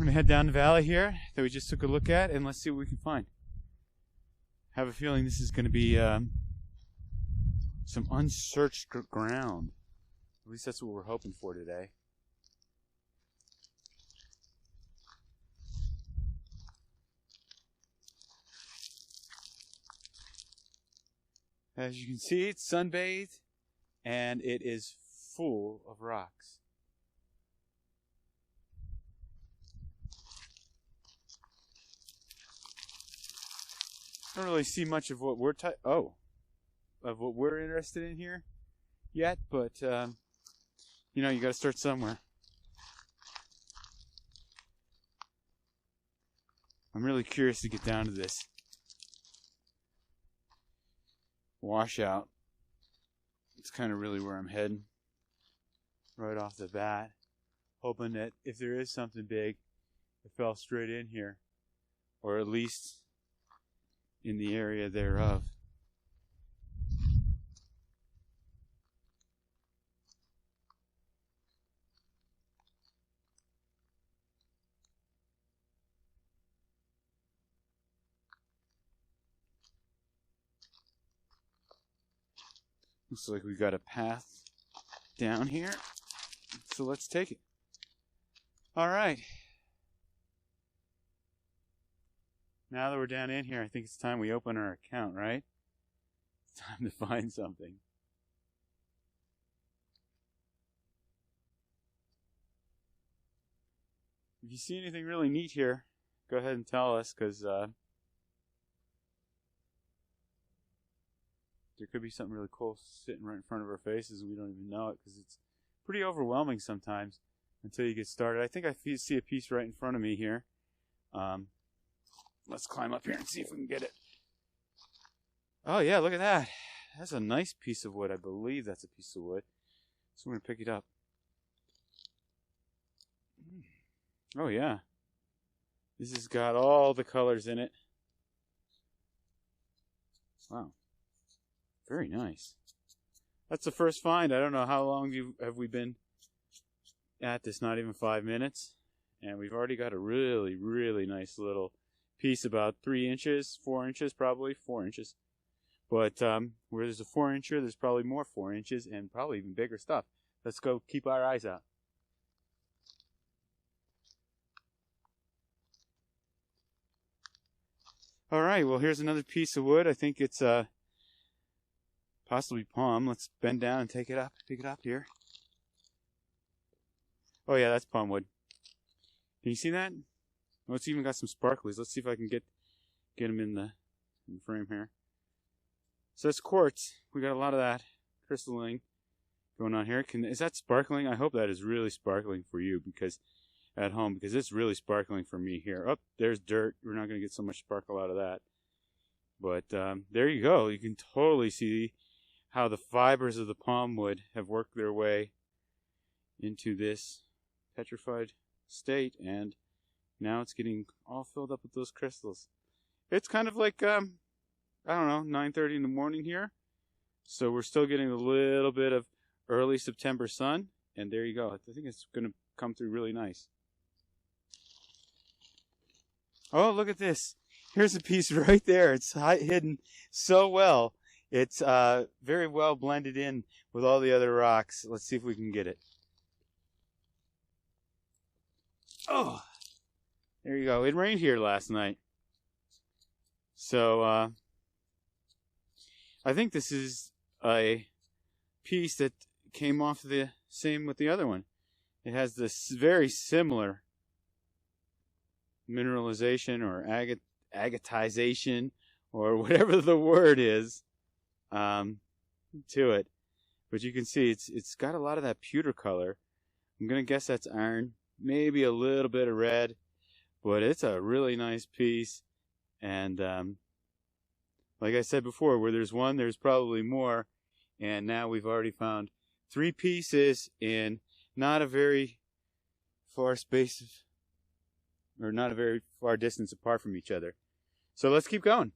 We're gonna head down the valley here that we just took a look at, and let's see what we can find. I have a feeling this is gonna be some unsearched ground. At least that's what we're hoping for today. As you can see, it's sunbathed, and it is full of rocks. I don't really see much of what we're interested in here yet, but you know, you got to start somewhere. I'm really curious to get down to this washout. It's kind of really where I'm heading right off the bat, hoping that if there is something big, it fell straight in here, or at least in the area thereof. Looks like we got a path down here, so let's take it. All right. Now that we're down in here, I think it's time we open our account, right? It's time to find something. If you see anything really neat here, go ahead and tell us, because there could be something really cool sitting right in front of our faces and we don't even know it, because it's pretty overwhelming sometimes until you get started. I think I see a piece right in front of me here. Let's climb up here and see if we can get it. Oh yeah, look at that. That's a nice piece of wood. I believe that's a piece of wood. So we're going to pick it up. Oh yeah. This has got all the colors in it. Wow. Very nice. That's the first find. I don't know how long have we been at this, not even 5 minutes. And we've already got a really, really nice little piece, about 3 inches, 4 inches, probably 4 inches. But where there's a 4-incher, there's probably more 4 inches and probably even bigger stuff. Let's go keep our eyes out. All right, well, here's another piece of wood. I think it's possibly palm. Let's bend down and take it up. Pick it up here. Oh yeah, that's palm wood. Can you see that? Oh, it's even got some sparklies. Let's see if I can get them in the frame here. So that's quartz. We got a lot of that crystalline going on here. Is that sparkling? I hope that is really sparkling for you, because at home, because it's really sparkling for me here. Oh, there's dirt. We're not going to get so much sparkle out of that. But there you go. You can totally see how the fibers of the palm wood have worked their way into this petrified state, and now it's getting all filled up with those crystals. It's kind of like, I don't know, 9:30 in the morning here. So we're still getting a little bit of early September sun, and there you go. I think it's going to come through really nice. Oh, look at this. Here's a piece right there. It's hidden so well. It's very well blended in with all the other rocks. Let's see if we can get it. Oh, there you go. It rained here last night. So I think this is a piece that came off the same with the other one. It has this very similar mineralization or agatization or whatever the word is to it. But you can see it's got a lot of that pewter color. I'm going to guess that's iron, maybe a little bit of red, but it's a really nice piece. And like I said before, where there's one, there's probably more. And now we've already found 3 pieces in not a very far space of, or not a very far distance apart from each other. So let's keep going.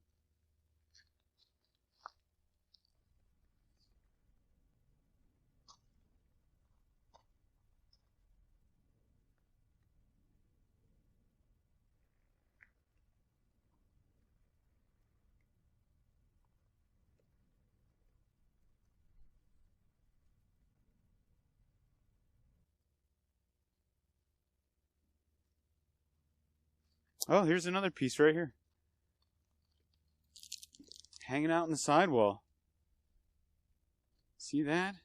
Oh, here's another piece right here. Hanging out in the sidewall. See that?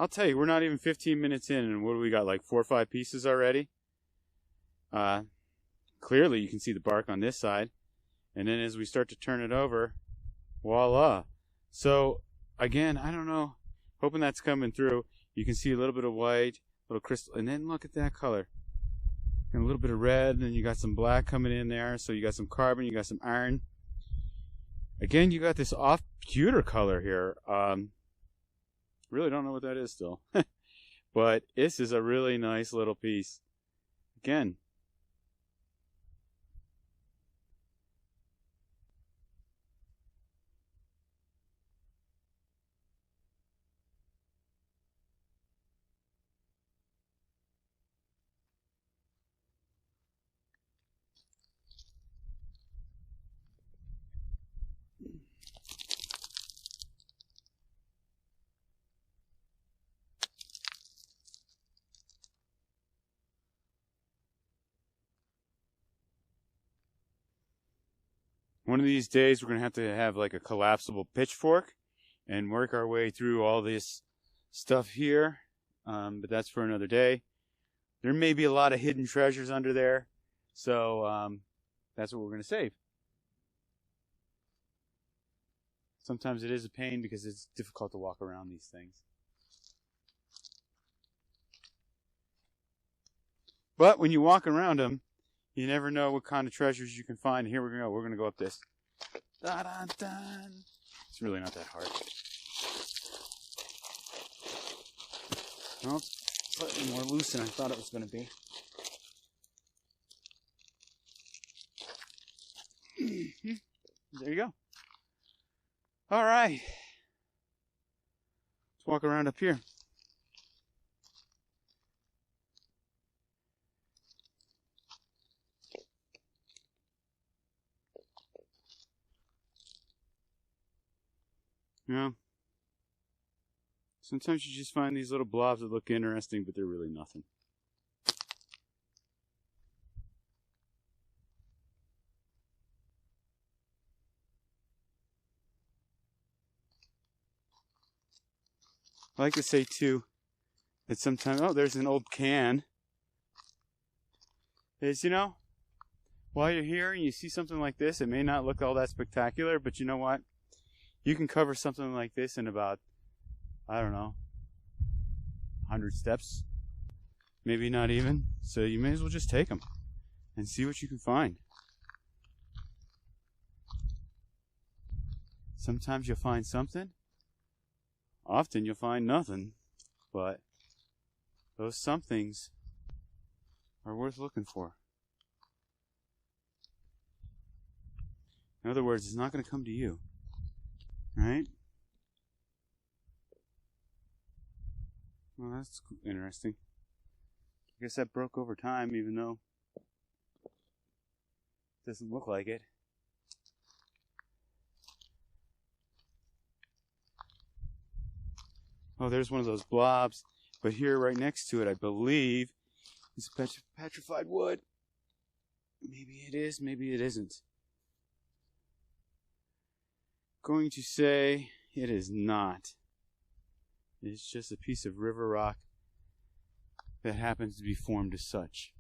I'll tell you, we're not even 15 minutes in, and what do we got, like 4 or 5 pieces already? Clearly you can see the bark on this side. And then as we start to turn it over, voila. So, again, I don't know. Hoping that's coming through. You can see a little bit of white, little crystal, and then look at that color. And a little bit of red, and then you got some black coming in there. So you got some carbon, you got some iron. Again, you got this off pewter color here. Really don't know what that is still. But this is a really nice little piece. Again. One of these days we're going to have like a collapsible pitchfork and work our way through all this stuff here. But that's for another day. There may be a lot of hidden treasures under there. So that's what we're going to save. Sometimes it is a pain because it's difficult to walk around these things. But when you walk around them, you never know what kind of treasures you can find. Here we go. We're going to go up this. Da-da-da. It's really not that hard. Well, it's slightly more loose than I thought it was going to be. There you go. All right. Let's walk around up here. Yeah. Sometimes you just find these little blobs that look interesting, but they're really nothing. I like to say, too, that sometimes, oh, there's an old can. Is, you know, while you're here and you see something like this, it may not look all that spectacular, but you know what? You can cover something like this in about, I don't know, 100 steps. Maybe not even. So you may as well just take them and see what you can find. Sometimes you'll find something. Often you'll find nothing. But those somethings are worth looking for. In other words, it's not going to come to you. Right? Well, that's interesting. I guess that broke over time, even though it doesn't look like it. Oh, there's one of those blobs. But here, right next to it, I believe, is petrified wood. Maybe it is, maybe it isn't. Going to say it is not. It's just a piece of river rock that happens to be formed as such.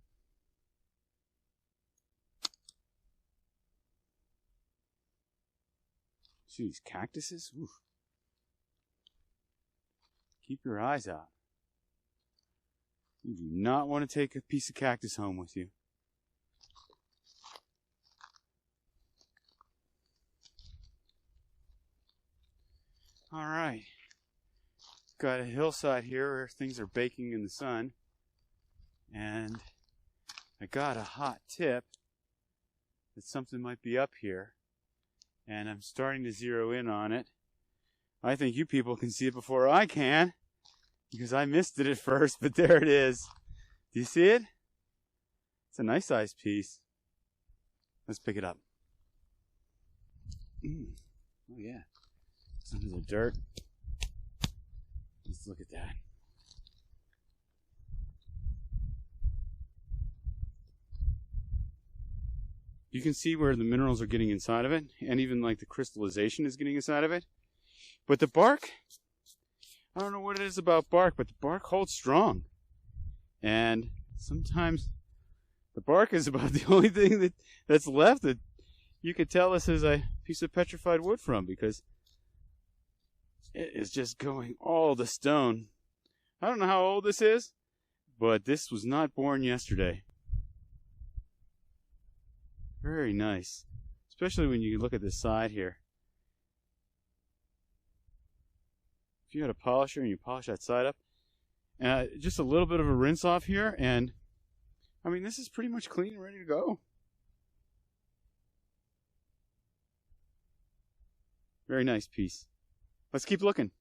See these cactuses? Oof. Keep your eyes out. You do not want to take a piece of cactus home with you. All right. Got a hillside here where things are baking in the sun. And I got a hot tip that something might be up here. And I'm starting to zero in on it. I think you people can see it before I can, because I missed it at first, but there it is. Do you see it? It's a nice sized piece. Let's pick it up. Oh yeah. It's under the dirt. Let's look at that. you can see where the minerals are getting inside of it, and even like the crystallization is getting inside of it. But the bark, I don't know what it is about bark, but the bark holds strong. And sometimes the bark is about the only thing that's left that you could tell this is a piece of petrified wood from, because it is just going all to stone. I don't know how old this is, but this was not born yesterday. Very nice. Especially when you look at this side here. If you had a polisher and you polish that side up, just a little bit of a rinse off here, and I mean, this is pretty much clean and ready to go. Very nice piece. Let's keep looking.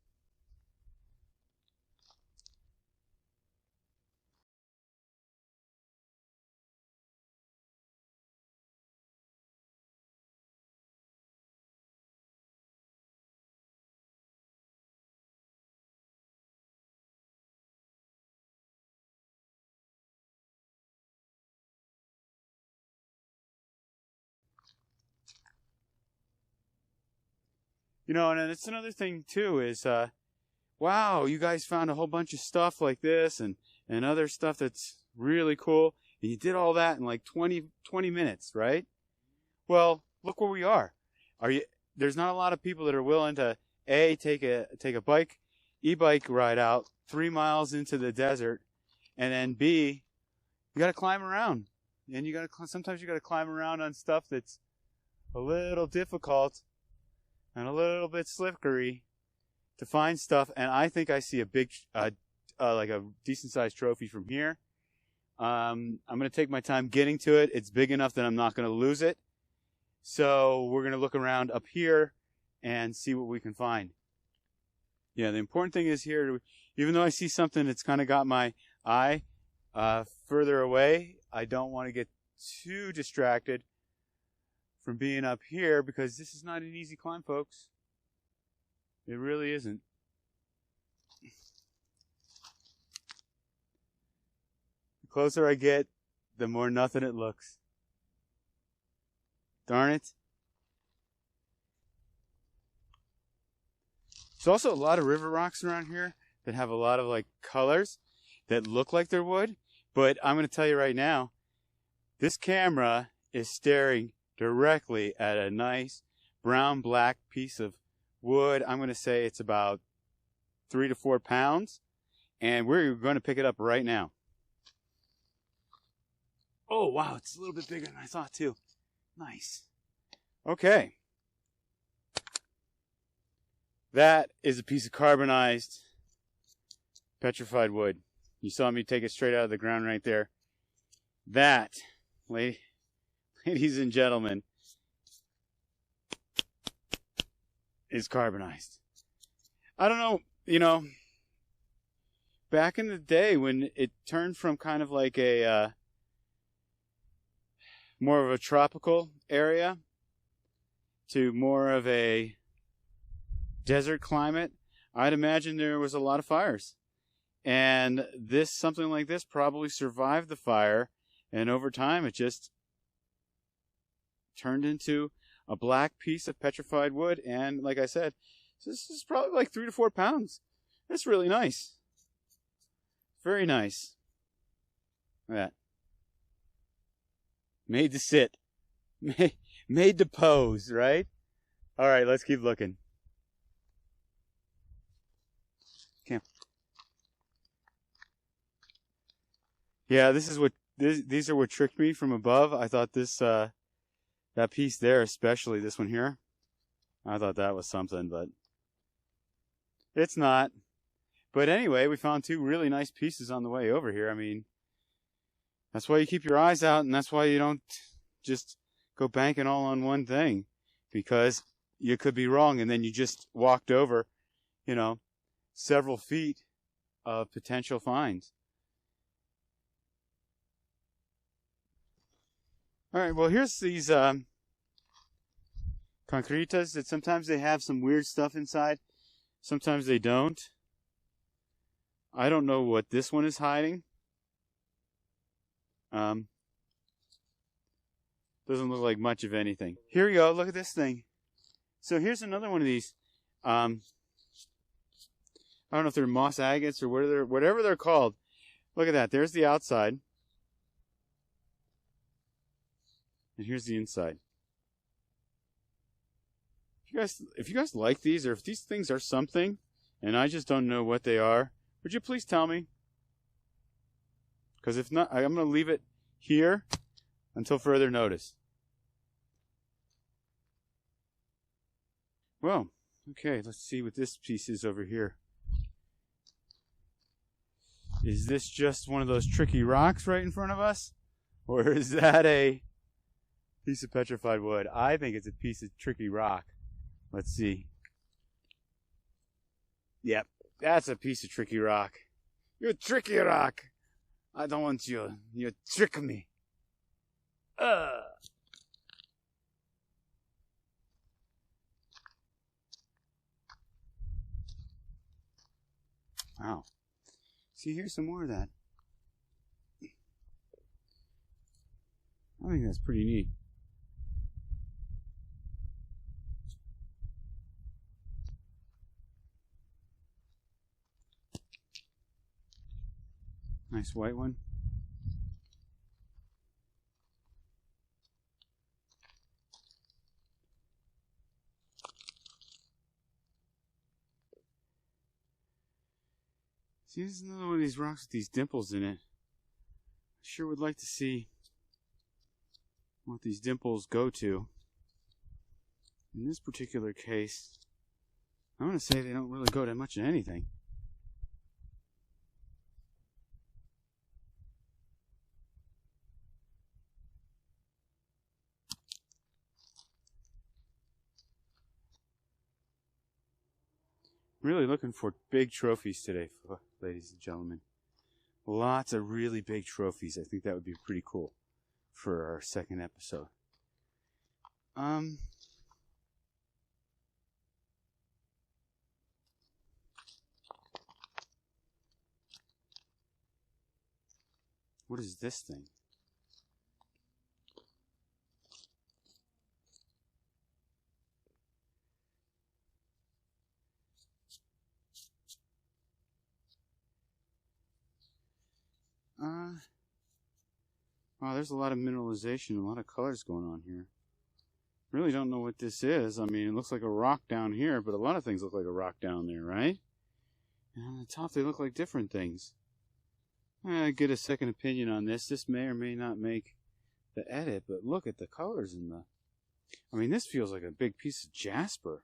You know, and it's another thing too is, wow, you guys found a whole bunch of stuff like this and other stuff that's really cool. And you did all that in like 20 minutes, right? Well, look where we are. There's not a lot of people that are willing to take a e-bike ride out 3 miles into the desert, and then B, you got to climb around. And sometimes you got to climb around on stuff that's a little difficult and a little bit slippery to find stuff. And I think I see a big, like a decent sized trophy from here. I'm going to take my time getting to it. It's big enough that I'm not going to lose it. So we're going to look around up here and see what we can find. Yeah, the important thing is here, even though I see something that's kind of got my eye further away, I don't want to get too distracted from being up here, because this is not an easy climb, folks. It really isn't. The closer I get, the more nothing it looks. Darn it. There's also a lot of river rocks around here that have a lot of like colors that look like they're wood, but I'm going to tell you right now, this camera is staring directly at a nice brown black piece of wood. I'm going to say it's about 3 to 4 pounds, and we're going to pick it up right now. Oh wow, it's a little bit bigger than I thought too. Nice. Okay, that is a piece of carbonized petrified wood. You saw me take it straight out of the ground right there. That, ladies and gentlemen, is carbonized. I don't know, you know, back in the day when it turned from kind of like a more of a tropical area to more of a desert climate, I'd imagine there was a lot of fires. And something like this probably survived the fire, and over time it just turned into a black piece of petrified wood. And like I said, this is probably like 3 to 4 pounds. That's really nice. Very nice. Look at that. Made to sit. Made to pose, right? All right, let's keep looking. Okay. Yeah, these are what tricked me from above. I thought that piece there, especially this one here, I thought that was something, but it's not. But anyway, we found 2 really nice pieces on the way over here. I mean, that's why you keep your eyes out, and that's why you don't just go banking all on one thing, because you could be wrong, and then you just walked over, you know, several feet of potential finds. All right, well, here's these concretas that sometimes they have some weird stuff inside. Sometimes they don't. I don't know what this one is hiding. Doesn't look like much of anything. Here we go. Look at this thing. So here's another one of these. I don't know if they're moss agates or whatever they're called. Look at that. There's the outside. And here's the inside. If you guys like these, or if these things are something, and I just don't know what they are, would you please tell me? Because if not, I'm going to leave it here until further notice. Well, okay, let's see what this piece is over here. Is this just one of those tricky rocks right in front of us? Or is that a piece of petrified wood? I think it's a piece of tricky rock. Let's see. Yep, that's a piece of tricky rock. You tricky rock! I don't want you. You trick me. Wow. See, here's some more of that. I think that's pretty neat. Nice white one. See, this is another one of these rocks with these dimples in it. I sure would like to see what these dimples go to. In this particular case, I'm going to say they don't really go to much of anything. Really looking for big trophies today, ladies and gentlemen. Lots of really big trophies. I think that would be pretty cool for our second episode. What is this thing? Wow, there's a lot of mineralization, a lot of colors going on here. Really don't know what this is. I mean, it looks like a rock down here, but a lot of things look like a rock down there, right? And on the top, they look like different things. I get a second opinion on this. This may or may not make the edit, but look at the colors in the... I mean, this feels like a big piece of jasper.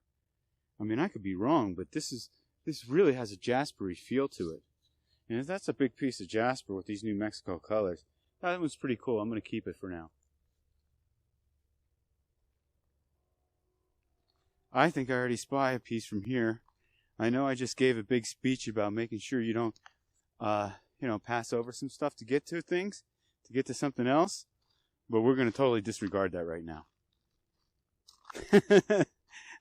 I mean, I could be wrong, but this really has a jaspery feel to it. And if that's a big piece of jasper with these New Mexico colors, that one's pretty cool. I'm going to keep it for now. I think I already spy a piece from here. I know I just gave a big speech about making sure you don't, pass over some stuff to get to things, to get to something else. But we're going to totally disregard that right now.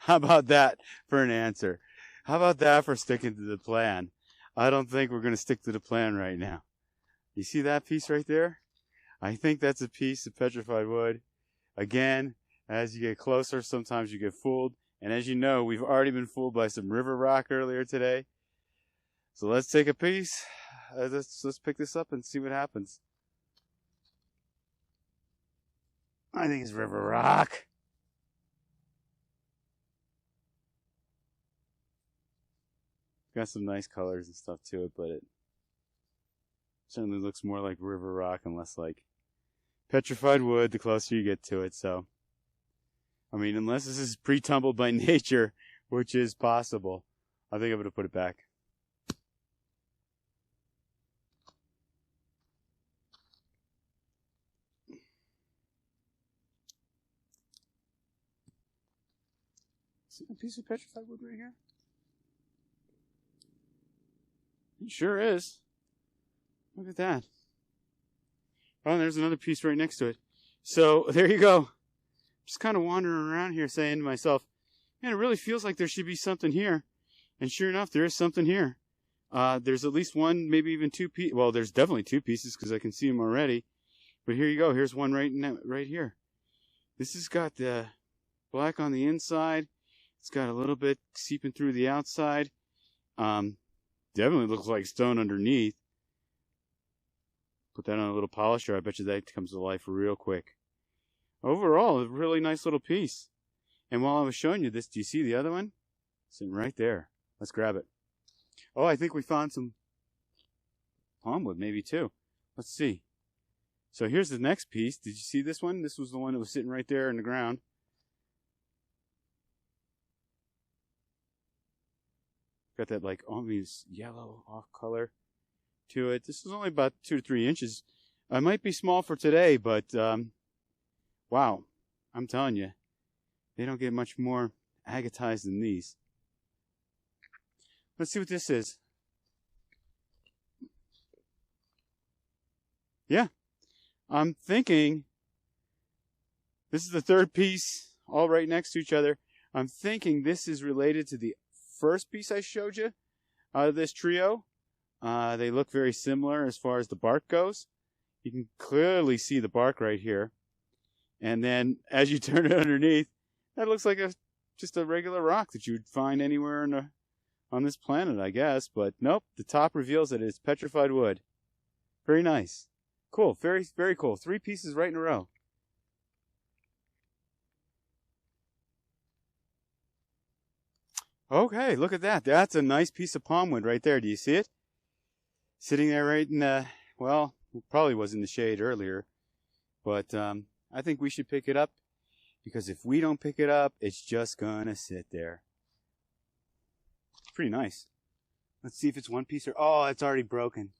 How about that for an answer? How about that for sticking to the plan? I don't think we're going to stick to the plan right now. You see that piece right there? I think that's a piece of petrified wood. Again, as you get closer, sometimes you get fooled. And as you know, we've already been fooled by some river rock earlier today. So let's take a piece. Let's pick this up and see what happens. I think it's river rock. Got some nice colors and stuff to it, but it certainly looks more like river rock and less like petrified wood the closer you get to it. So, I mean, unless this is pre-tumbled by nature, which is possible, I think I'm going to put it back. See a piece of petrified wood right here? It sure is. Look at that. Oh, there's another piece right next to it. So, there you go. Just kind of wandering around here saying to myself, man, it really feels like there should be something here. And sure enough, there is something here. There's at least one, maybe even two pieces. Well, there's definitely two pieces because I can see them already. But here you go. Here's one right here. This has got the black on the inside. It's got a little bit seeping through the outside. Definitely looks like stone underneath. Put that on a little polisher. I bet you that comes to life real quick. Overall, a really nice little piece. And while I was showing you this, do you see the other one? Sitting right there. Let's grab it. Oh, I think we found some palm wood maybe too. Let's see. So here's the next piece. Did you see this one? This was the one that was sitting right there in the ground. Got that like almost yellow off color to it. This is only about 2 to 3 inches. It might be small for today, but wow, I'm telling you, they don't get much more agatized than these. Let's see what this is. Yeah, I'm thinking this is the third piece, all right next to each other. I'm thinking this is related to the first piece I showed you out of this trio. They look very similar as far as the bark goes. You can clearly see the bark right here. And then as you turn it underneath, that looks like just a regular rock that you would find anywhere on this planet, I guess. But nope, the top reveals that it's petrified wood. Very nice. Cool, very, very cool. 3 pieces right in a row. Okay, look at that. That's a nice piece of palm wood right there. Do you see it? Sitting there right in the, well, it probably was in the shade earlier. But I think we should pick it up, because if we don't pick it up, it's just gonna sit there. Pretty nice. Let's see if it's one piece or, oh, it's already broken.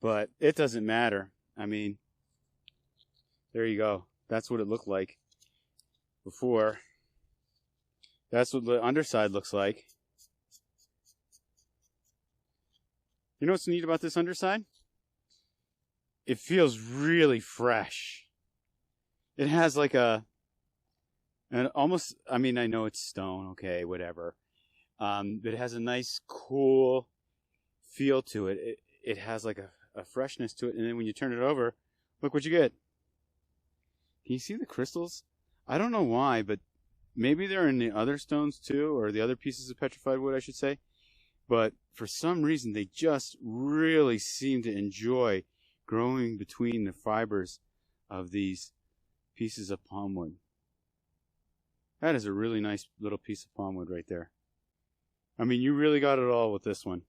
But it doesn't matter. I mean, there you go. That's what it looked like before. That's what the underside looks like. You know what's neat about this underside? It feels really fresh. It has like an almost, I mean, I know it's stone, okay, whatever. But it has a nice, cool feel to it. It has like a freshness to it. And then when you turn it over, look what you get. Can you see the crystals? I don't know why, but maybe they're in the other stones too, or the other pieces of petrified wood, I should say. But for some reason, they just really seem to enjoy growing between the fibers of these pieces of palm wood. That is a really nice little piece of palm wood right there. I mean, you really got it all with this one.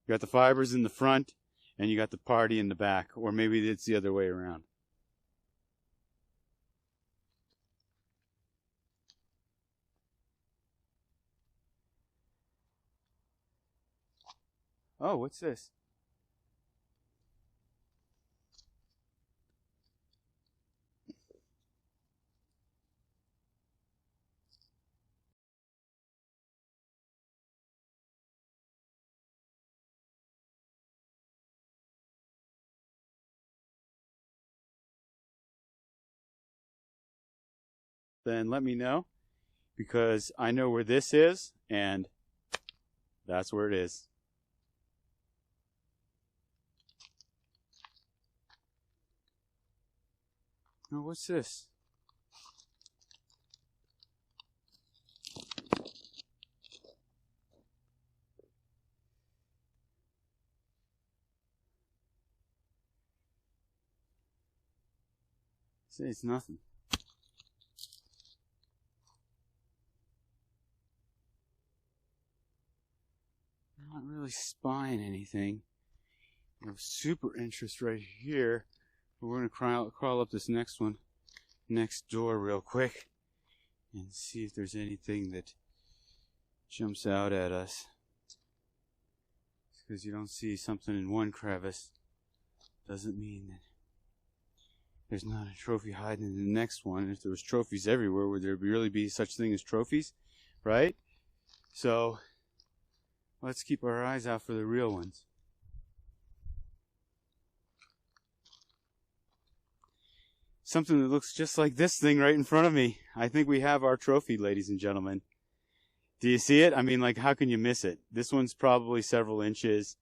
You got the fibers in the front, and you got the party in the back. Or maybe it's the other way around. Oh, what's this? Then let me know, because I know where this is, and that's where it is. Oh, what's this? See, it's nothing. Not really spying anything. Of super interest right here. But we're gonna crawl up this next one, next door, real quick, and see if there's anything that jumps out at us. Because you don't see something in one crevice doesn't mean that there's not a trophy hiding in the next one. And if there was trophies everywhere, would there really be such thing as trophies, right? So let's keep our eyes out for the real ones. Something that looks just like this thing right in front of me. I think we have our trophy, ladies and gentlemen. Do you see it? I mean, like, how can you miss it? This one's probably several inches.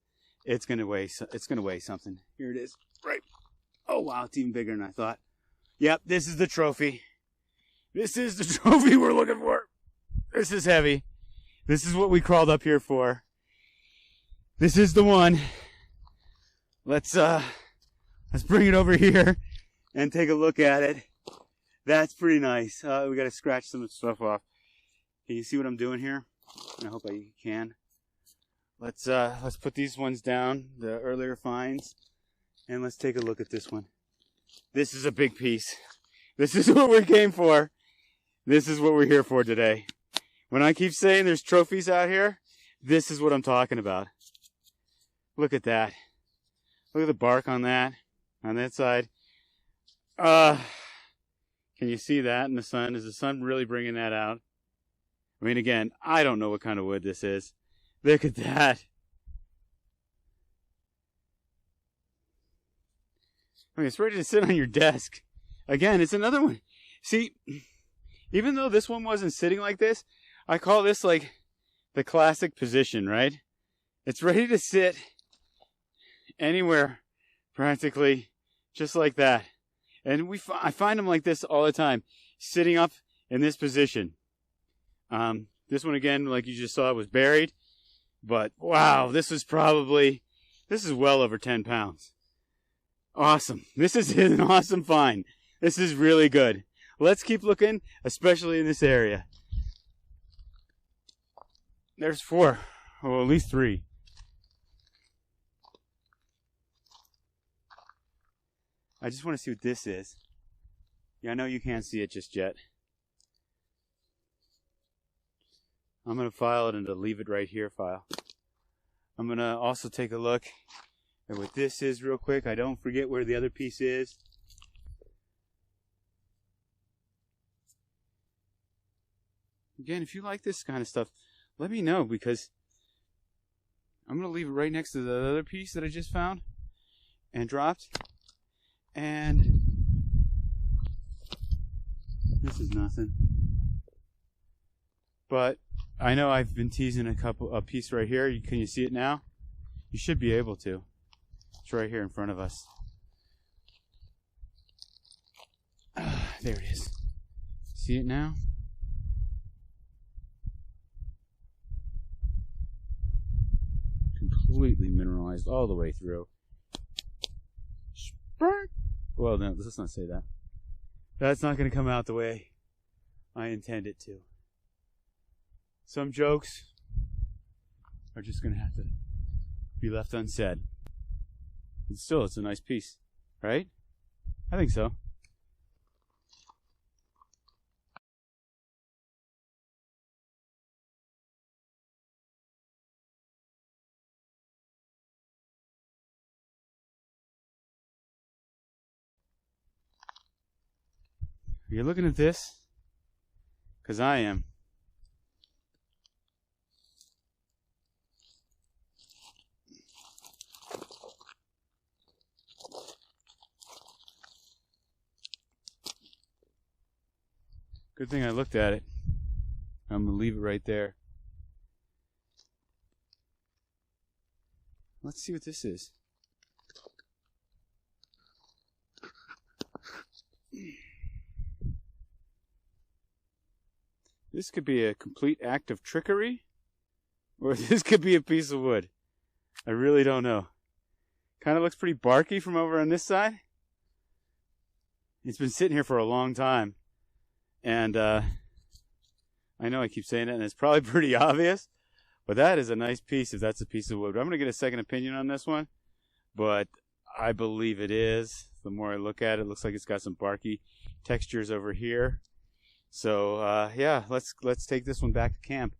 It's gonna weigh something. Here it is. Right Oh wow, it's even bigger than I thought. Yep, this is the trophy. This is the trophy we're looking for. This is heavy. This is what we crawled up here for. This is the one. Let's bring it over here and take a look at it. That's pretty nice. We gotta scratch some stuff off. Can you see what I'm doing here? I hope I can. Let's put these ones down, the earlier finds, and let's take a look at this one. This is a big piece. This is what we came for. This is what we're here for today. When I keep saying there's trophies out here, this is what I'm talking about. Look at that. Look at the bark on that side. Can you see that in the sun? Is the sun really bringing that out? I mean, again, I don't know what kind of wood this is. Look at that. I mean, it's ready to sit on your desk. Again, it's another one. See, even though this one wasn't sitting like this, I call this like the classic position, right? It's ready to sit anywhere, practically, just like that. And I find them like this all the time, sitting up in this position. This one, again, like you just saw, was buried. But, wow, this is well over 10 pounds. Awesome. This is an awesome find. This is really good. Let's keep looking, especially in this area. There's 4. Well, at least 3. I just want to see what this is. Yeah, I know you can't see it just yet. I'm going to file it into leave it right here file. I'm going to also take a look at what this is real quick. I don't forget where the other piece is. Again, if you like this kind of stuff, let me know, because I'm going to leave it right next to the other piece that I just found and dropped. And this is nothing. But I know I've been teasing a piece right here. Can you see it now? You should be able to. It's right here in front of us. There it is. See it now? Completely mineralized all the way through. Well, no, let's not say that. That's not going to come out the way I intend it to. Some jokes are just going to have to be left unsaid. And still, it's a nice piece, right? I think so. You're looking at this? Because I am. Good thing I looked at it. I'm going to leave it right there. Let's see what this is. This could be a complete act of trickery, or this could be a piece of wood. I really don't know. Kind of looks pretty barky from over on this side. It's been sitting here for a long time. And I know I keep saying it, and it's probably pretty obvious, but that is a nice piece if that's a piece of wood. I'm going to get a second opinion on this one, but I believe it is. The more I look at it, it looks like it's got some barky textures over here. So, yeah, let's take this one back to camp.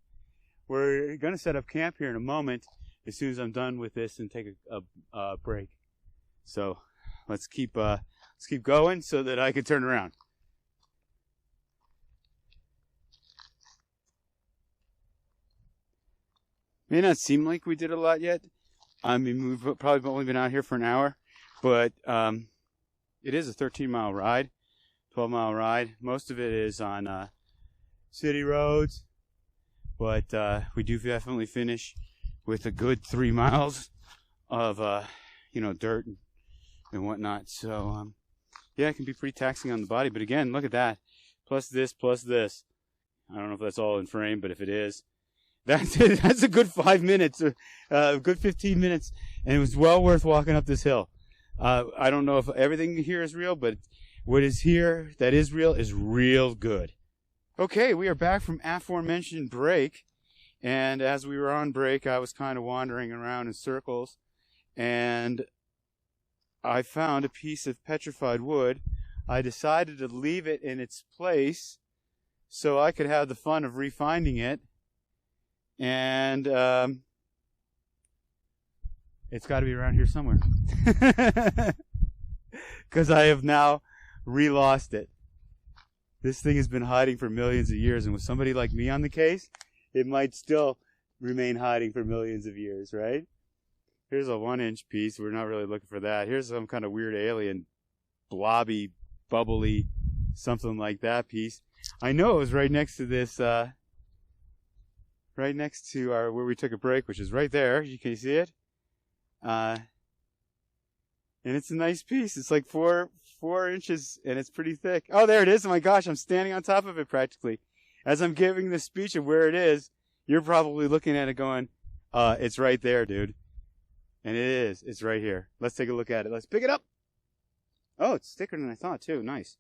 We're going to set up camp here in a moment as soon as I'm done with this and take a break. So, let's keep going so that I can turn around. May not seem like we did a lot yet. I mean, we've probably only been out here for an hour, but it is a 13-mile ride. 12-mile ride. Most of it is on city roads, but we do definitely finish with a good 3 miles of dirt and whatnot. So, yeah, it can be pretty taxing on the body. But again, look at that. Plus this, plus this. I don't know if that's all in frame, but if it is, that's it. That's a good 5 minutes, a good 15 minutes, and it was well worth walking up this hill. I don't know if everything here is real, but what is here that is real good. Okay, we are back from aforementioned break, and as we were on break, I was kind of wandering around in circles, and I found a piece of petrified wood. I decided to leave it in its place so I could have the fun of refinding it, and it's got to be around here somewhere, because I have now re-lost it. This thing has been hiding for millions of years, and with somebody like me on the case, it might still remain hiding for millions of years, right? Here's a 1-inch piece. We're not really looking for that. Here's some kind of weird alien, blobby, bubbly, something like that piece. I know it was right next to this, right next to where we took a break, which is right there. You can see it. And it's a nice piece. It's like 4 inches, and it's pretty thick. Oh, there it is. Oh my gosh, I'm standing on top of it practically. As I'm giving this speech of where it is, you're probably looking at it going, it's right there, dude. And it is. It's right here. Let's take a look at it. Let's pick it up. Oh, it's thicker than I thought, too. Nice.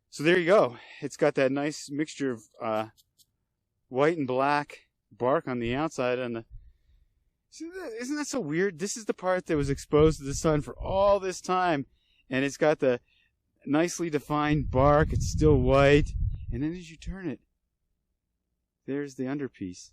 So there you go. It's got that nice mixture of white and black bark on the outside. And isn't that so weird? This is the part that was exposed to the sun for all this time. And it's got the nicely defined bark. It's still white. And then as you turn it, there's the underpiece.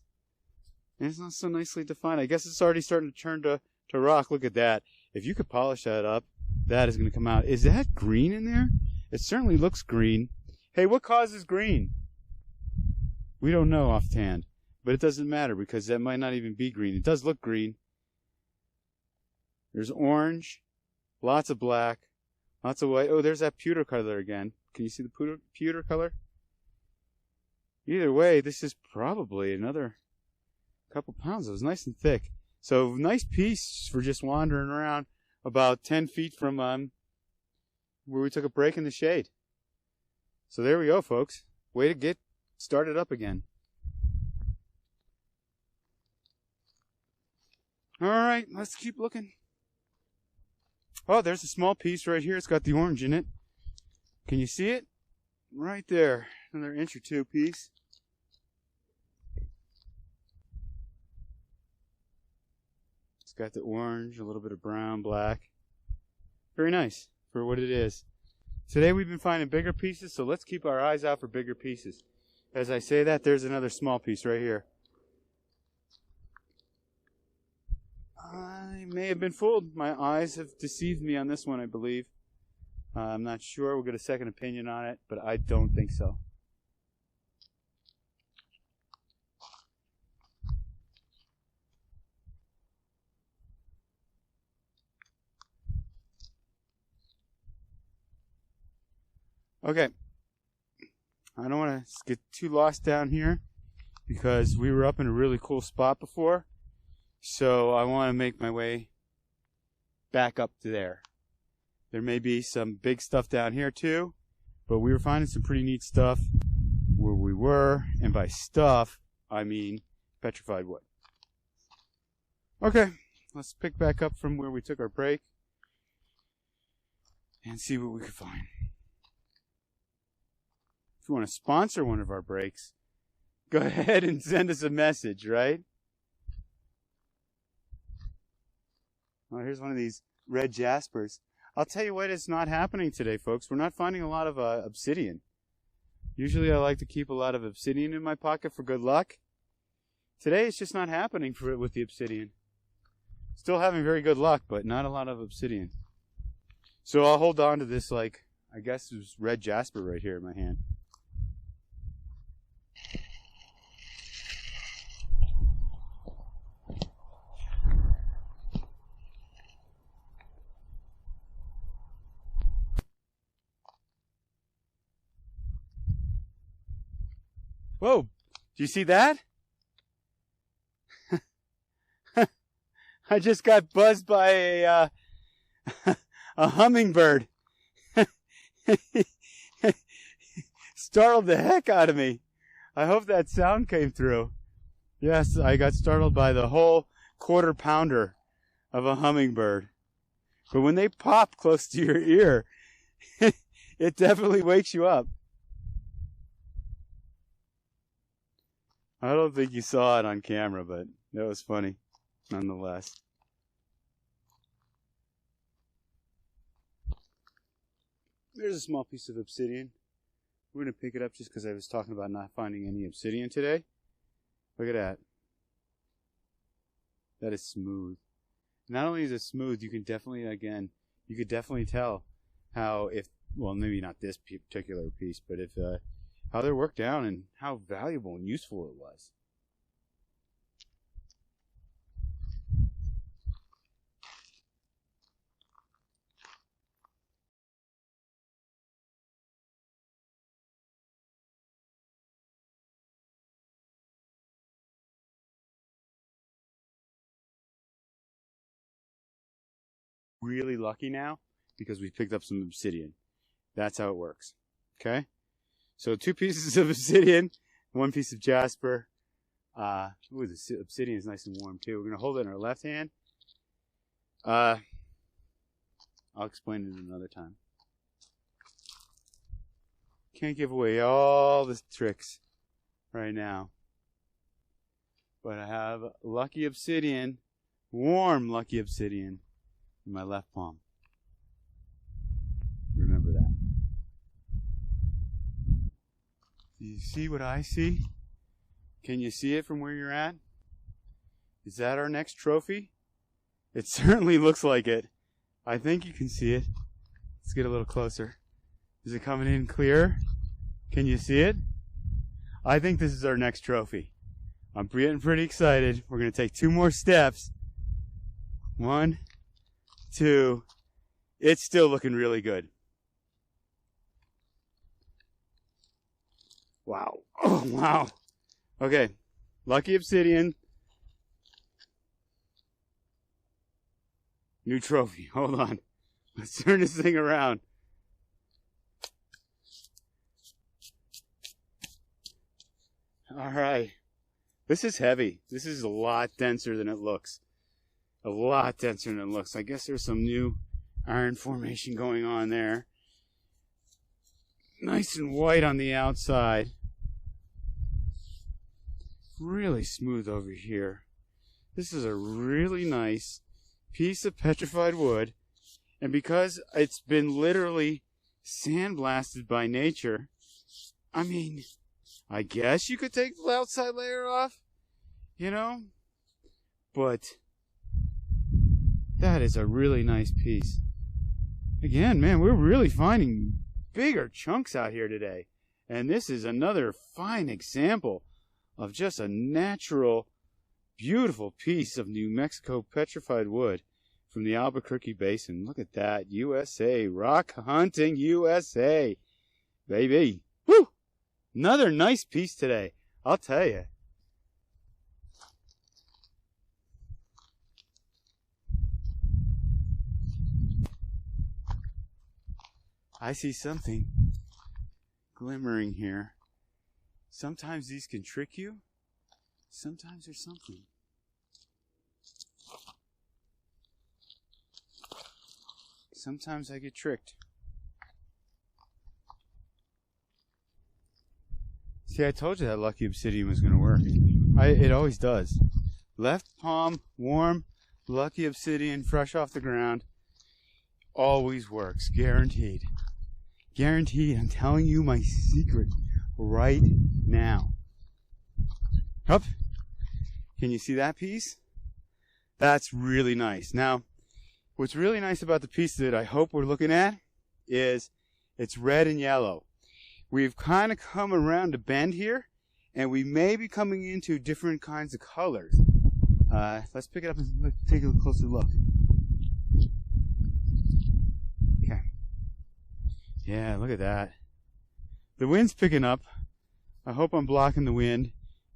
And it's not so nicely defined. I guess it's already starting to turn to rock. Look at that. If you could polish that up, that is going to come out. Is that green in there? It certainly looks green. Hey, what causes green? We don't know offhand. But it doesn't matter because that might not even be green. It does look green. There's orange, lots of black, lots of white. Oh, there's that pewter color again. Can you see the pewter color? Either way, this is probably another couple pounds. It was nice and thick. So nice piece for just wandering around about 10 feet from where we took a break in the shade. So there we go, folks. Way to get started up again. All right, let's keep looking. Oh, there's a small piece right here. It's got the orange in it. Can you see it? Right there. Another inch or two piece. It's got the orange, a little bit of brown, black. Very nice for what it is. Today we've been finding bigger pieces, so let's keep our eyes out for bigger pieces. As I say that, there's another small piece right here. I may have been fooled. My eyes have deceived me on this one, I believe. I'm not sure. We'll get a second opinion on it, but I don't think so. Okay. I don't want to get too lost down here because we were up in a really cool spot before. So I want to make my way back up to there. There may be some big stuff down here too, but we were finding some pretty neat stuff where we were, and by stuff, I mean petrified wood. Okay, let's pick back up from where we took our break and see what we can find. If you want to sponsor one of our breaks, go ahead and send us a message, right? Well, here's one of these red jaspers. I'll tell you what is not happening today, folks. We're not finding a lot of obsidian. Usually I like to keep a lot of obsidian in my pocket for good luck. Today it's just not happening with the obsidian. Still having very good luck, but not a lot of obsidian. So I'll hold on to this, like, I guess it was red jasper right here in my hand. Whoa, do you see that? I just got buzzed by A hummingbird. Startled the heck out of me. I hope that sound came through. Yes, I got startled by the whole quarter pounder of a hummingbird. But when they pop close to your ear, it definitely wakes you up. I don't think you saw it on camera, but that was funny nonetheless. There's a small piece of obsidian. We're going to pick it up just because I was talking about not finding any obsidian today. Look at that. That is smooth. Not only is it smooth, you can definitely, again, you could definitely tell how well, maybe not this particular piece, but how they're worked down and how valuable and useful it was. Really lucky now because we picked up some obsidian. That's how it works. Okay? So 2 pieces of obsidian, 1 piece of jasper. Ooh, the obsidian is nice and warm too. We're going to hold it in our left hand. I'll explain it another time. Can't give away all the tricks right now. But I have lucky obsidian, warm lucky obsidian, in my left palm. Remember that. Do you see what I see? Can you see it from where you're at? Is that our next trophy? It certainly looks like it. I think you can see it. Let's get a little closer. Is it coming in clear? Can you see it? I think this is our next trophy. I'm getting pretty excited. We're going to take 2 more steps. 1, 2. It's still looking really good. Wow. Oh, wow. Okay. Lucky obsidian. New trophy. Hold on. Let's turn this thing around. All right. This is heavy. This is a lot denser than it looks. A lot denser than it looks. I guess there's some new iron formation going on there. Nice and white on the outside. Really smooth over here. This is a really nice piece of petrified wood. And because it's been literally sandblasted by nature, I mean, I guess you could take the outside layer off, you know? But that is a really nice piece. Again, man, we're really finding bigger chunks out here today. And this is another fine example of just a natural, beautiful piece of New Mexico petrified wood from the Albuquerque Basin. Look at that. USA. Rock hunting USA. Baby. Woo! Another nice piece today. I'll tell you. I see something glimmering here. Sometimes these can trick you. Sometimes there's something. Sometimes I get tricked. See, I told you that lucky obsidian was going to work. It always does. Left palm, warm, lucky obsidian, fresh off the ground. Always works. Guaranteed. Guaranteed. I'm telling you my secret right now. Up. Can you see that piece? That's really nice. Now, what's really nice about the piece that I hope we're looking at is it's red and yellow. We've kind of come around a bend here, and we may be coming into different kinds of colors. Let's pick it up and take a closer look. Okay. Yeah, look at that. The wind's picking up. I hope I'm blocking the wind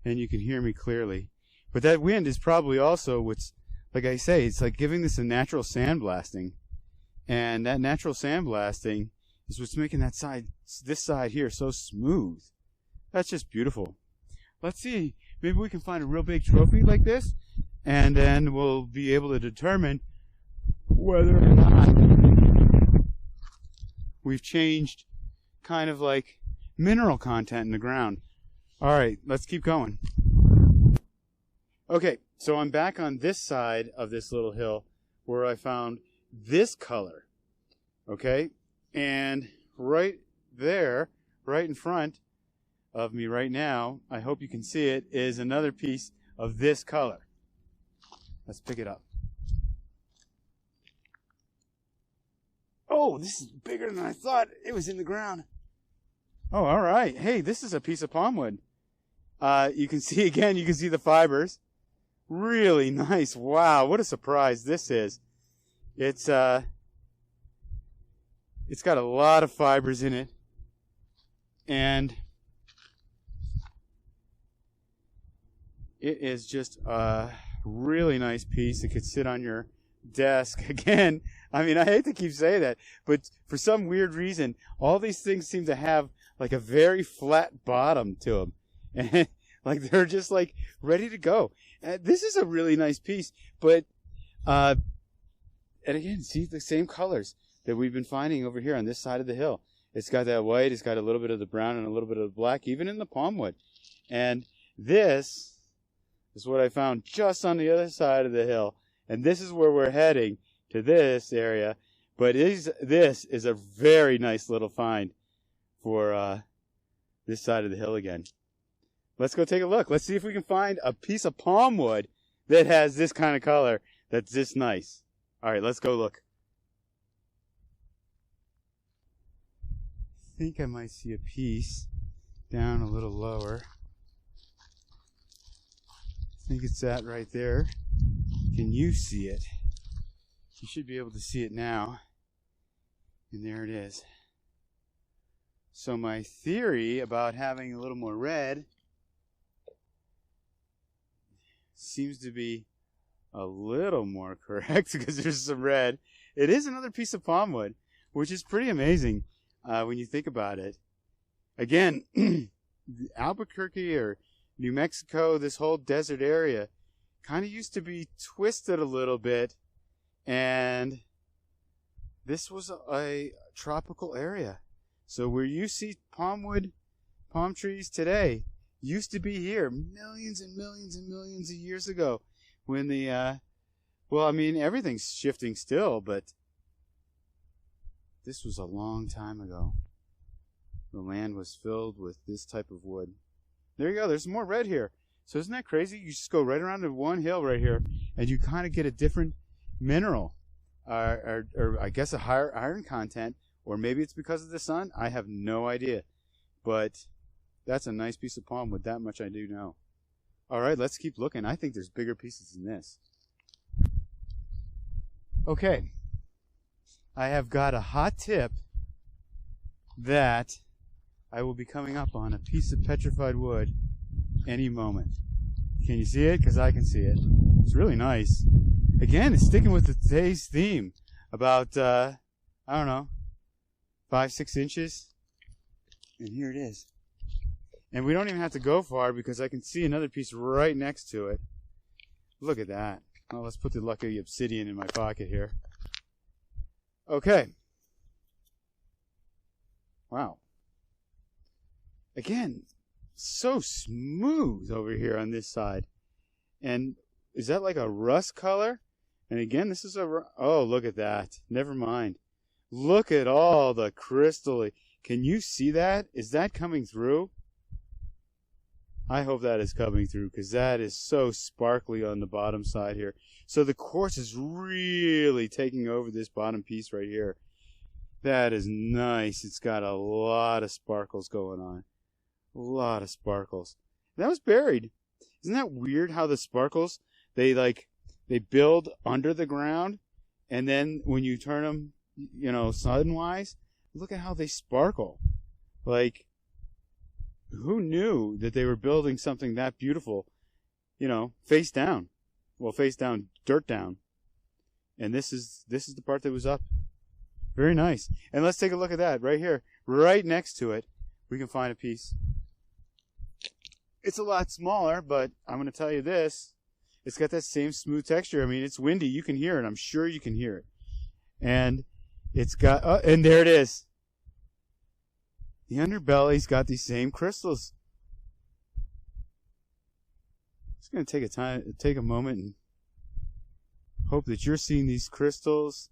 and you can hear me clearly. But that wind is probably also what's, like I say, it's like giving this a natural sandblasting. And that natural sandblasting is what's making that side, this side here, so smooth. That's just beautiful. Let's see, maybe we can find a real big trophy like this, and then we'll be able to determine whether or not we've changed kind of like mineral content in the ground. All right, let's keep going. Okay, so I'm back on this side of this little hill where I found this color. Okay, and right there, right in front of me right now, I hope you can see it, is another piece of this color. Let's pick it up. Oh, this is bigger than I thought. It was in the ground. Oh, all right. Hey, this is a piece of palm wood. You can see, again, you can see the fibers. Really nice. Wow, what a surprise this is. It's got a lot of fibers in it. And it is just a really nice piece. It could sit on your desk. Again, I mean, I hate to keep saying that, but for some weird reason, all these things seem to have like a very flat bottom to them. And like they're just like ready to go. This is a really nice piece, but, and again, see the same colors that we've been finding over here on this side of the hill. It's got that white, it's got a little bit of the brown and a little bit of the black, even in the palm wood. And this is what I found just on the other side of the hill. And this is where we're heading, to this area. But this is a very nice little find for this side of the hill again. Let's go take a look. Let's see if we can find a piece of palm wood that has this kind of color that's this nice. All right, let's go look. I think I might see a piece down a little lower. I think it's that right there. Can you see it? You should be able to see it now. And there it is. So my theory about having a little more red seems to be a little more correct because there's some red. It is another piece of palm wood, which is pretty amazing when you think about it. Again, Albuquerque or New Mexico, this whole desert area, kind of used to be twisted a little bit, and this was a tropical area. So where you see palm trees today, used to be here millions and millions and millions of years ago when the, well, I mean, everything's shifting still, but this was a long time ago. The land was filled with this type of wood. There you go. There's more red here. So isn't that crazy? You just go right around to one hill right here, and you kind of get a different mineral, or I guess a higher iron content, or maybe it's because of the sun. I have no idea. But that's a nice piece of palm wood. That much I do know. All right, let's keep looking. I think there's bigger pieces than this. Okay. I have got a hot tip that I will be coming up on a piece of petrified wood any moment. Can you see it? Because I can see it. It's really nice. Again, it's sticking with today's theme. About, I don't know, 5-6 inches. And here it is. And we don't even have to go far because I can see another piece right next to it. Look at that. Well, let's put the lucky obsidian in my pocket here. Okay. Wow. Again, so smooth over here on this side. And is that like a rust color? And again, this is a, oh, look at that. Never mind. Look at all the crystal. Can you see that? Is that coming through? I hope that is coming through because that is so sparkly on the bottom side here. So the quartz is really taking over this bottom piece right here. That is nice. It's got a lot of sparkles going on. A lot of sparkles. That was buried. Isn't that weird how the sparkles, they build under the ground, and then when you turn them, you know, sun-wise, look at how they sparkle. Like, who knew that they were building something that beautiful, you know, face down? Well, face down, dirt down. And this is the part that was up. Very nice. And let's take a look at that right here. Right next to it, we can find a piece. It's a lot smaller, but I'm going to tell you this. It's got that same smooth texture. I mean, it's windy. You can hear it. I'm sure you can hear it. And it's got, and there it is. The underbelly's got these same crystals. Just going to take a moment and hope that you're seeing these crystals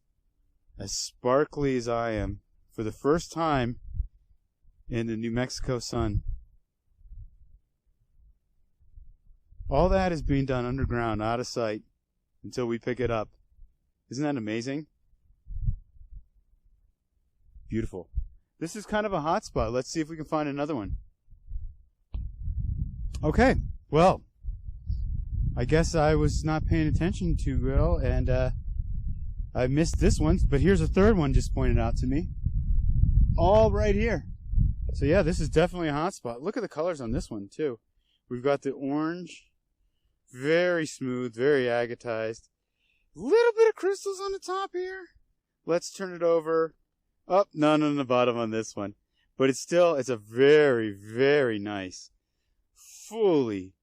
as sparkly as I am for the first time in the New Mexico sun. All that is being done underground, out of sight, until we pick it up. Isn't that amazing? Beautiful. This is kind of a hot spot. Let's see if we can find another one. Okay, well, I guess I was not paying attention too well, and I missed this one, but here's a third one just pointed out to me. All right here. So yeah, this is definitely a hot spot. Look at the colors on this one too. We've got the orange, very smooth, very agatized. Little bit of crystals on the top here. Let's turn it over. Oh, none on the bottom on this one. But it's a very, very nice, fully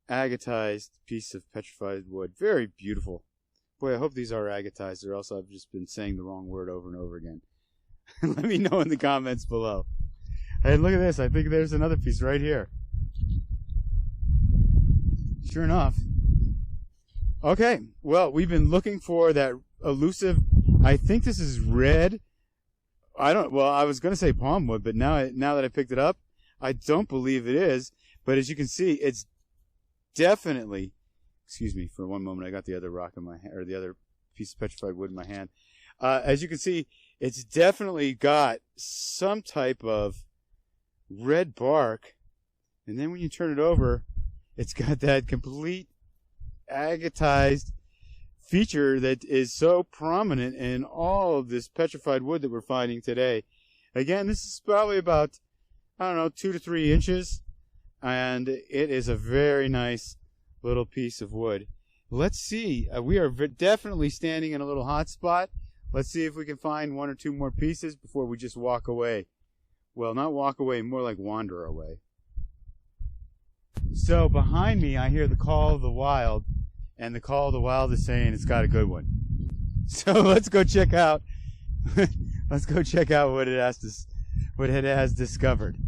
agatized piece of petrified wood. Very beautiful. Boy, I hope these are agatized, or else I've just been saying the wrong word over and over again. Let me know in the comments below. Hey, look at this. I think there's another piece right here. Sure enough. Okay, well, we've been looking for that elusive, I think this is red. I was going to say palm wood, but now that I picked it up, I don't believe it is. But as you can see, it's definitely, excuse me for one moment, I got the other rock in my hand, or the other piece of petrified wood in my hand. As you can see, it's definitely got some type of red bark. And then when you turn it over, it's got that complete agatized feature that is so prominent in all of this petrified wood that we're finding today. Again, this is probably about, I don't know, 2 to 3 inches. And it is a very nice little piece of wood. Let's see. We are definitely standing in a little hot spot. Let's see if we can find 1 or 2 more pieces before we just walk away. Well, not walk away, more like wander away. So behind me, I hear the call of the wild, and the call of the wild is saying it's got a good one. So let's go check out. Let's go check out what it has discovered.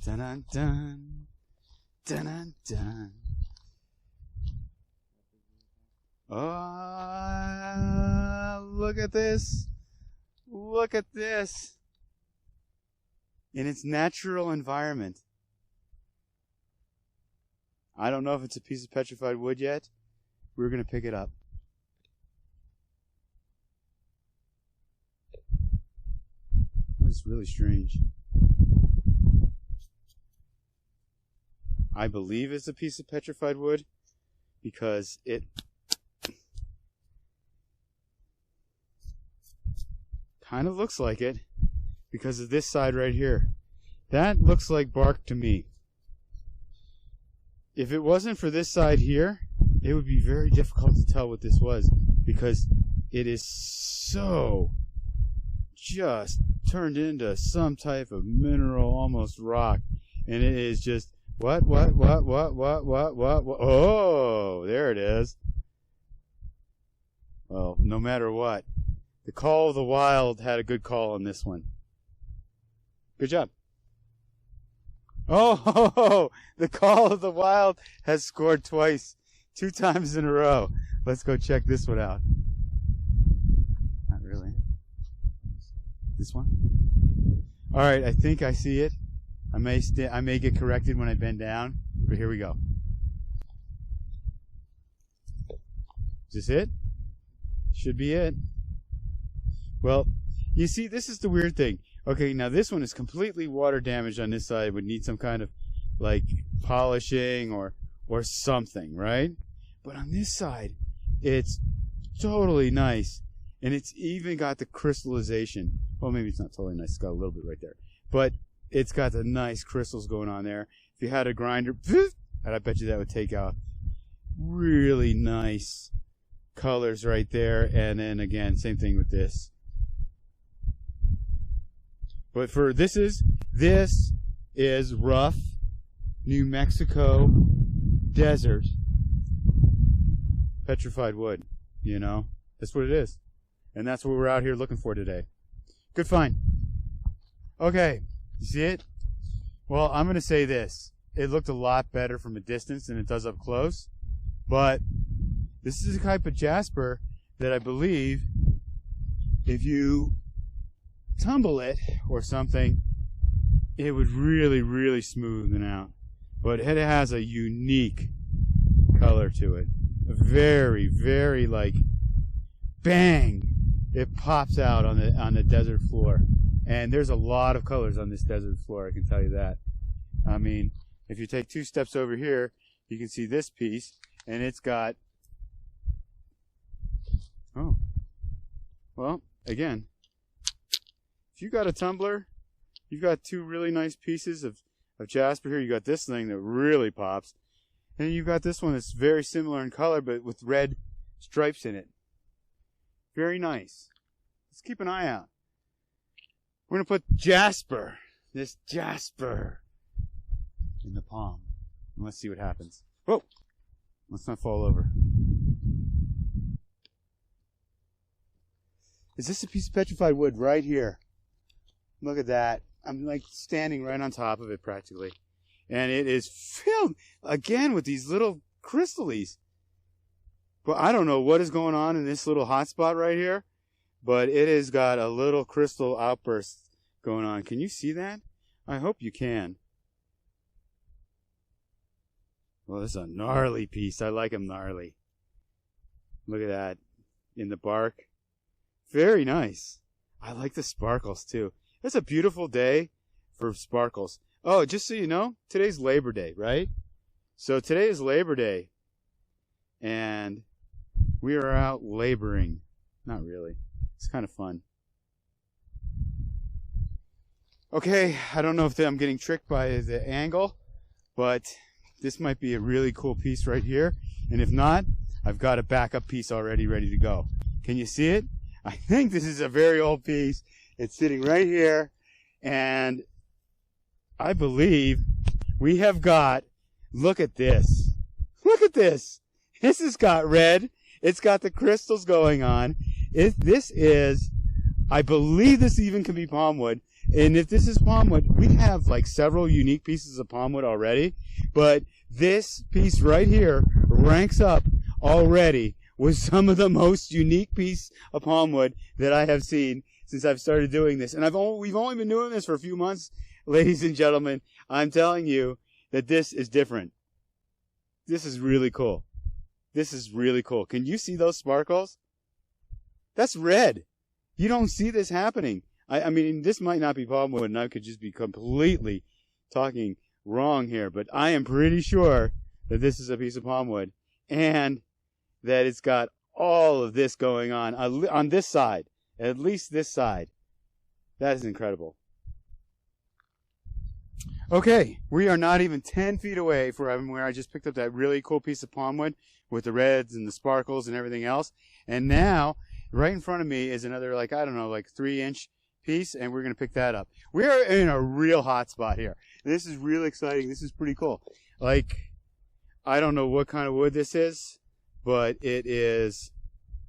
Dun dun dun, dun dun dun. Oh, look at this! Look at this! In its natural environment. I don't know if it's a piece of petrified wood yet. We're going to pick it up. That's really strange. I believe it's a piece of petrified wood because it kind of looks like it because of this side right here. That looks like bark to me. If it wasn't for this side here, it would be very difficult to tell what this was because it is so just turned into some type of mineral, almost rock, and it is just what? Oh, there it is. Well, no matter what, the call of the wild had a good call on this one. Good job. Oh, the call of the wild has scored twice, 2 times in a row. Let's go check this one out. Not really. This one? All right, I think I see it. I may get corrected when I bend down, but here we go. Is this it? Should be it. Well, you see, this is the weird thing. Okay, now this one is completely water damaged on this side. It would need some kind of like polishing or something, right? But on this side, it's totally nice. And it's even got the crystallization. Well, maybe it's not totally nice. It's got a little bit right there. But it's got the nice crystals going on there. If you had a grinder, and I bet you that would take out really nice colors right there. And then again, same thing with this. But for this is rough New Mexico desert petrified wood, you know. That's what it is. And that's what we're out here looking for today. Good find. Okay, you see it? Well, I'm going to say this. It looked a lot better from a distance than it does up close. But this is a type of jasper that I believe if you tumble it or something, it would really, really smoothen out. But it has a unique color to it. A very, very like bang! It pops out on the desert floor. And there's a lot of colors on this desert floor, I can tell you that. I mean, if you take 2 steps over here, you can see this piece, and it's got, oh, well, again, if you got a tumbler, you've got 2 really nice pieces of jasper here. You got this thing that really pops, and you've got this one that's very similar in color, but with red stripes in it. Very nice. Let's keep an eye out. We're going to put jasper, this jasper, in the palm. And let's see what happens. Whoa! Let's not fall over. Is this a piece of petrified wood right here? Look at that. I'm like standing right on top of it practically. And it is filled again with these little crystals. But I don't know what is going on in this little hot spot right here. But it has got a little crystal outburst going on. Can you see that? I hope you can. Well, this is a gnarly piece. I like them gnarly. Look at that. In the bark. Very nice. I like the sparkles too. It's a beautiful day for sparkles. Oh, just so you know, today's Labor Day, right? So today is Labor Day. And we are out laboring. Not really. It's kind of fun. Okay, I don't know if I'm getting tricked by the angle, but this might be a really cool piece right here. And if not, I've got a backup piece already ready to go. Can you see it? I think this is a very old piece. It's sitting right here. And I believe we have got, look at this. Look at this. This has got red. It's got the crystals going on. This is, I believe this even can be palm wood. And if this is palm wood, we have like several unique pieces of palm wood already. But this piece right here ranks up already with some of the most unique piece of palm wood that I have seen since I've started doing this. And we've only been doing this for a few months, ladies and gentlemen. I'm telling you that this is different. This is really cool. This is really cool. Can you see those sparkles? That's red. You don't see this happening. I mean, this might not be palm wood, and I could just be completely talking wrong here, but I am pretty sure that this is a piece of palm wood, and that it's got all of this going on this side, at least this side. That is incredible. Okay, we are not even 10 feet away from where I just picked up that really cool piece of palm wood with the reds and the sparkles and everything else, and now right in front of me is another, like, I don't know, like 3-inch piece, and we're going to pick that up. We are in a real hot spot here. This is really exciting. This is pretty cool. Like, I don't know what kind of wood this is, but it is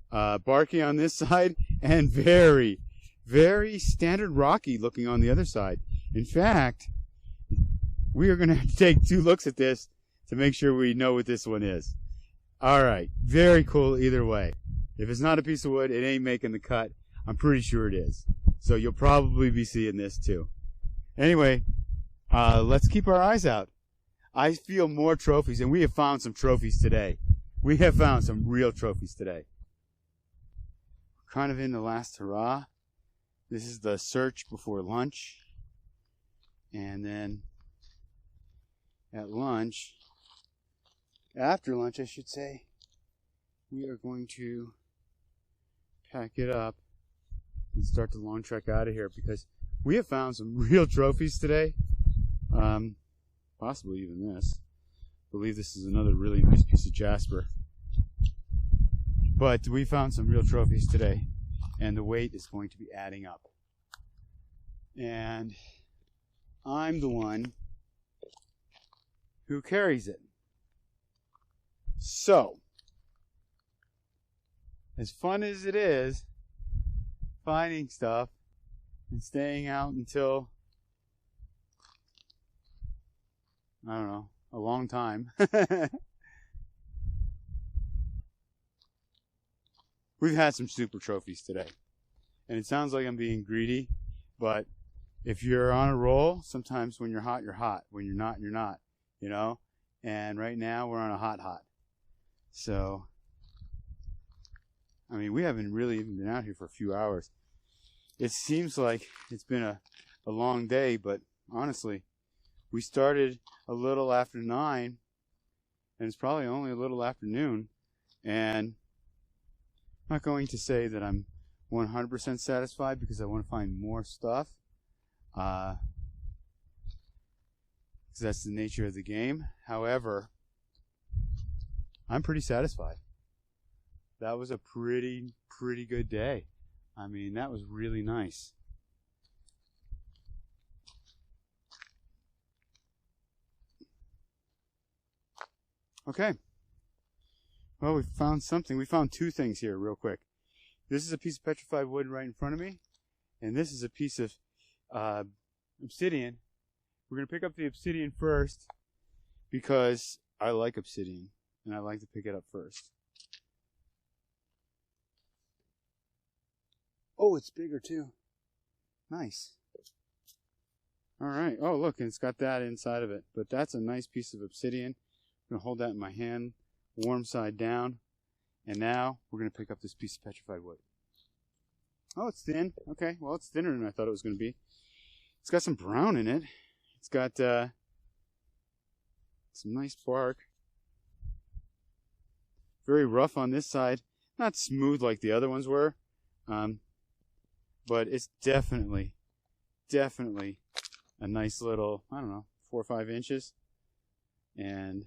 barky on this side and very, very standard rocky looking on the other side. In fact, we are going to have to take 2 looks at this to make sure we know what this one is. All right. Very cool either way. If it's not a piece of wood, it ain't making the cut. I'm pretty sure it is. So you'll probably be seeing this too. Anyway, let's keep our eyes out. I feel more trophies, and we have found some trophies today. We have found some real trophies today. We're kind of in the last hurrah. This is the search before lunch. And then at lunch, after lunch I should say, we are going to pack it up and start the long trek out of here, because we have found some real trophies today. Possibly even this. I believe this is another really nice piece of jasper. But we found some real trophies today, and the weight is going to be adding up. And I'm the one who carries it. So, as fun as it is finding stuff and staying out until, I don't know, a long time. We've had some super trophies today. And it sounds like I'm being greedy, but if you're on a roll, sometimes when you're hot, you're hot. When you're not, you're not, you know? And right now we're on a hot. So, I mean, we haven't really even been out here for a few hours. It seems like it's been a long day, but honestly, we started a little after 9, and it's probably only a little after noon. And I'm not going to say that I'm 100% satisfied because I want to find more stuff. Because that's the nature of the game. However, I'm pretty satisfied. That was a pretty good day. I mean, that was really nice. Okay. Well, we found something. We found 2 things here real quick. This is a piece of petrified wood right in front of me. And this is a piece of obsidian. We're going to pick up the obsidian first because I like obsidian. And I like to pick it up first. Oh, it's bigger too. Nice. Alright. Oh, look, and it's got that inside of it. But that's a nice piece of obsidian. I'm going to hold that in my hand, warm side down. And now we're going to pick up this piece of petrified wood. Oh, it's thin. Okay, well, it's thinner than I thought it was going to be. It's got some brown in it. It's got some nice bark. Very rough on this side. Not smooth like the other ones were. But it's definitely a nice little, I don't know, 4 or 5 inches. And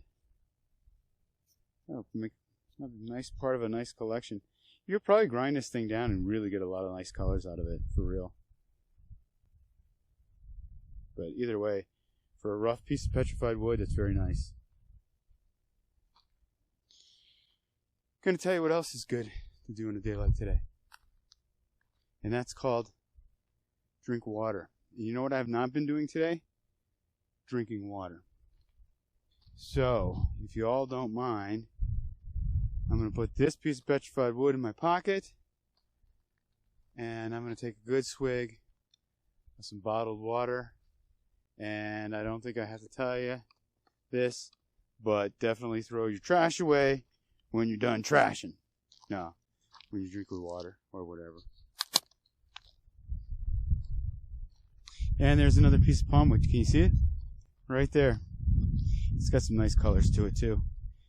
that'll make a nice part of a nice collection. You'll probably grind this thing down and really get a lot of nice colors out of it, for real. But either way, for a rough piece of petrified wood, it's very nice. I'm going to tell you what else is good to do in a day like today. And that's called drink water. And you know what I have not been doing today? Drinking water. So, if you all don't mind, I'm going to put this piece of petrified wood in my pocket. And I'm going to take a good swig of some bottled water. And I don't think I have to tell you this, but definitely throw your trash away when you're done trashing. No, when you drink with water or whatever. And there's another piece of palm wood. Can you see it? Right there. It's got some nice colors to it too.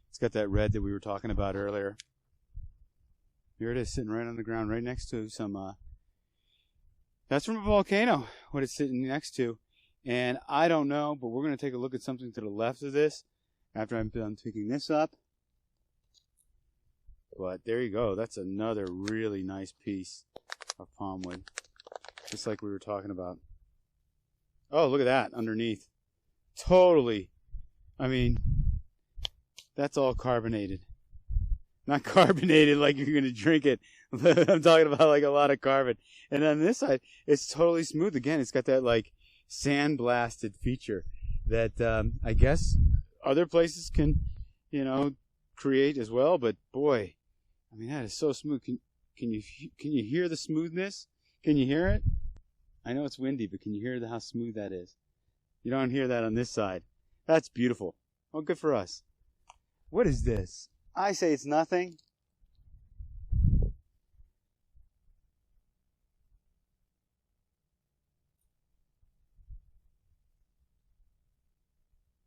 It's got that red that we were talking about earlier. Here it is, sitting right on the ground, right next to some, that's from a volcano, what it's sitting next to. And I don't know, but we're going to take a look at something to the left of this after I'm done picking this up. But there you go. That's another really nice piece of palm wood. Just like we were talking about. Oh, look at that underneath. Totally. I mean, that's all carbonated. Not carbonated like you're going to drink it. I'm talking about like a lot of carbon. And on this side, it's totally smooth. Again, it's got that like sandblasted feature that I guess other places can, you know, create as well. But boy, I mean, that is so smooth. Can you hear the smoothness? Can you hear it? I know it's windy, but can you hear how smooth that is? You don't hear that on this side. That's beautiful. Oh, good for us. What is this? I say it's nothing.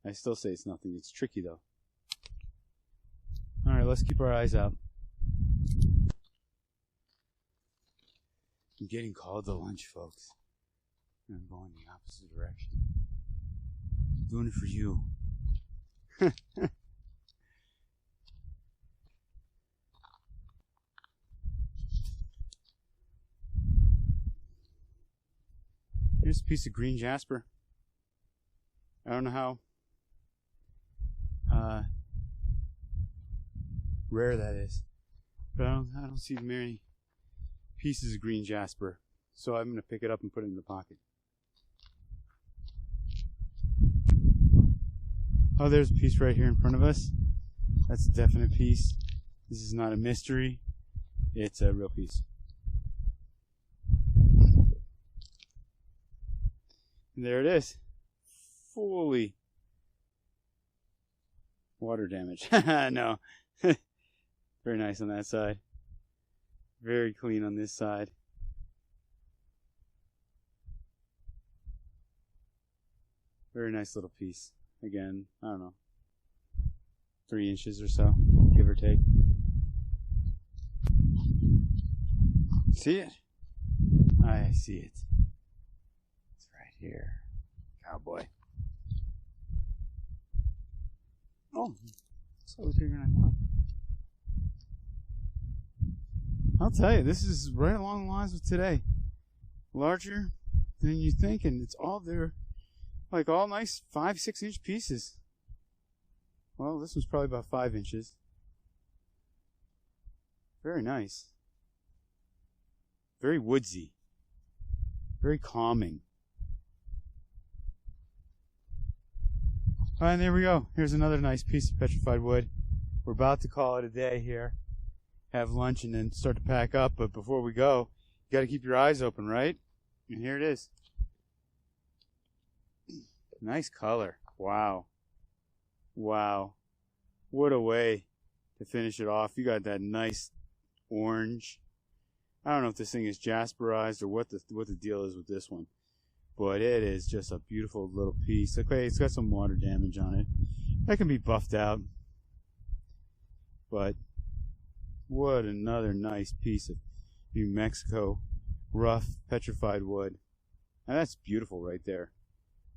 I still say it's nothing. It's tricky, though. All right, let's keep our eyes out. I'm getting called to lunch, folks. I'm going the opposite direction. I'm doing it for you. Here's a piece of green jasper. I don't know how rare that is, but I don't see many pieces of green jasper, so I'm going to pick it up and put it in the pocket. Oh, there's a piece right here in front of us. That's a definite piece. This is not a mystery. It's a real piece. And there it is. Fully water damage. No. Very nice on that side. Very clean on this side. Very nice little piece. Again, I don't know, 3 inches or so, give or take. See it? I see it. It's right here. Cowboy. Oh, so I was figuring it out. I'll tell you, this is right along the lines of today. Larger than you think, and it's all there. Like all nice 5-6 inch pieces. Well, this one's probably about 5 inches. Very nice. Very woodsy. Very calming. Alright, there we go. Here's another nice piece of petrified wood. We're about to call it a day here. Have lunch and then start to pack up. But before we go, you got to keep your eyes open, right? And here it is. Nice color. Wow. Wow. What a way to finish it off. You got that nice orange. I don't know if this thing is jasperized or what the deal is with this one. But it is just a beautiful little piece. Okay, it's got some water damage on it. That can be buffed out. But what another nice piece of New Mexico rough petrified wood. Now that's beautiful right there.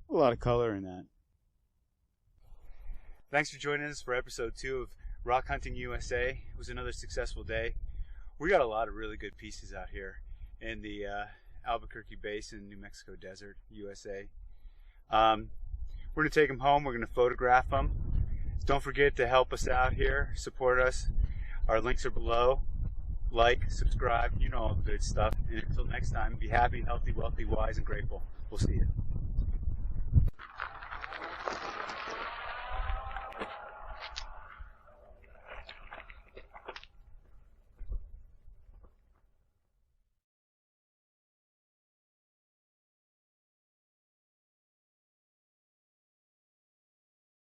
A lot of color in that. Thanks for joining us for episode 2 of Rock Hunting USA. It was another successful day. We got a lot of really good pieces out here in the Albuquerque Basin, New Mexico desert, USA. We're going to take them home. We're going to photograph them. Don't forget to help us out here. Support us. Our links are below. Like, subscribe, you know all the good stuff. And until next time, be happy, healthy, wealthy, wise, and grateful. We'll see you.